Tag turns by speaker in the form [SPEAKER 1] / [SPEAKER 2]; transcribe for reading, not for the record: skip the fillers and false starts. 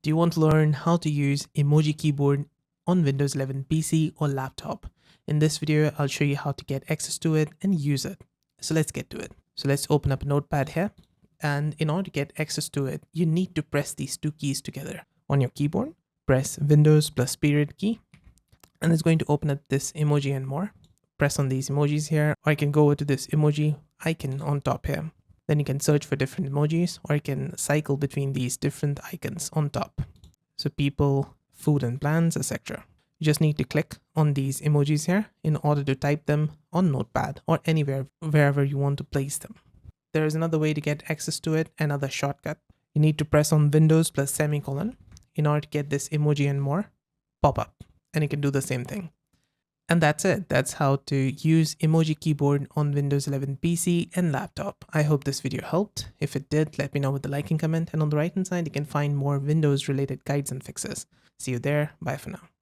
[SPEAKER 1] Do you want to learn how to use Emoji Keyboard on Windows 11 PC or laptop? In this video, I'll show you how to get access to it and use it. So let's get to it. So let's open up a notepad here. And in order to get access to it, you need to press these two keys together. On your keyboard, press Windows plus period key. And it's going to open up this emoji and more. Press on these emojis here, or you can go to this emoji icon on top here. Then you can search for different emojis, or you can cycle between these different icons on top. So people, food and plants, etc. You just need to click on these emojis here in order to type them on Notepad or anywhere, wherever you want to place them. There is another way to get access to it, another shortcut. You need to press on Windows plus semicolon in order to get this emoji and more pop up, and you can do the same thing. And that's it. That's how to use Emoji Keyboard on Windows 11 PC and laptop. I hope this video helped. If it did, let me know with a like and comment. And on the right hand side, you can find more Windows related guides and fixes. See you there. Bye for now.